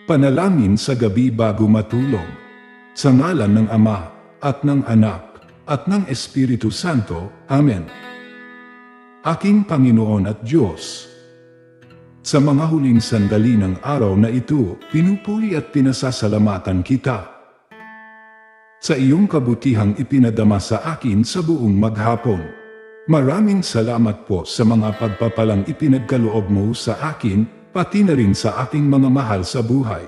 Panalangin sa gabi bago matulog. Sa ngalan ng Ama, at ng Anak, at ng Espiritu Santo. Amen. Aking Panginoon at Diyos, sa mga huling sandali ng araw na ito, pinupuri at pinasasalamatan kita. Sa iyong kabutihang ipinadama sa akin sa buong maghapon. Maraming salamat po sa mga pagpapalang ipinagkaloob mo sa akin, pati na rin sa ating mga mahal sa buhay.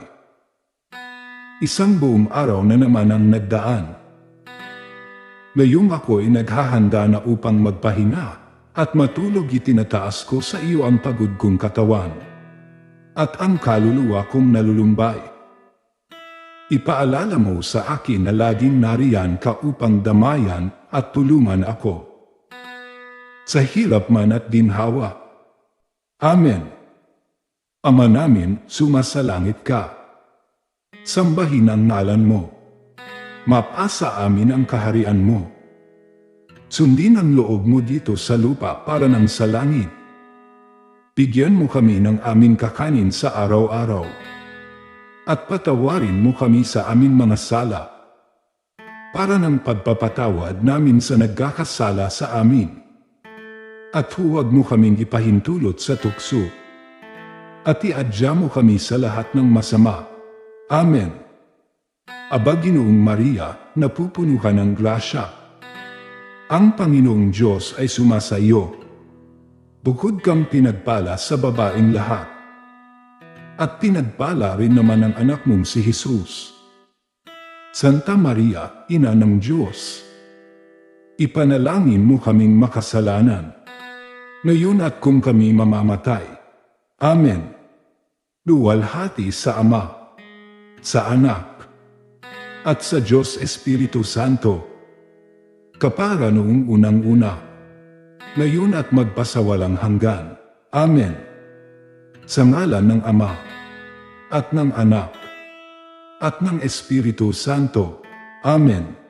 Isang buong araw na naman ang nagdaan. Ngayong ako ay naghahanda na upang magpahinga, at matulog itinataas ko sa iyo ang pagod kong katawan, at ang kaluluwa kong nalulumbay. Ipaalala mo sa akin na laging nariyan ka upang damayan at tulungan ako. Sa hirap man at ginhawa. Amen. Ama namin, sumasalangit ka. Sambahin ang ngalan mo. Mapasa amin ang kaharian mo. Sundin ang loob mo dito sa lupa para nang sa langit. Bigyan mo kami ng aming kakanin sa araw-araw. At patawarin mo kami sa aming mga sala, para ng pagpapatawad namin sa nagkakasala sa amin. At huwag mo kaming ipahintulot sa tukso. At iadya mo kami sa lahat ng masama. Amen. Aba Ginoong Maria, napupuno ka ng grasya. Ang Panginoong Diyos ay sumasa iyo. Bukod kang pinagpala sa babaeng lahat. At pinagpala rin naman ang anak mong si Jesus. Santa Maria, Ina ng Diyos, ipanalangin mo kaming makasalanan, ngayon at kung kami mamamatay. Amen. Luwalhati sa Ama, sa Anak, at sa Diyos Espiritu Santo, kapara noong unang-una, ngayon at magpasawalang hanggan. Amen. Sa ngalan ng Ama, at ng Anak, at ng Espiritu Santo. Amen.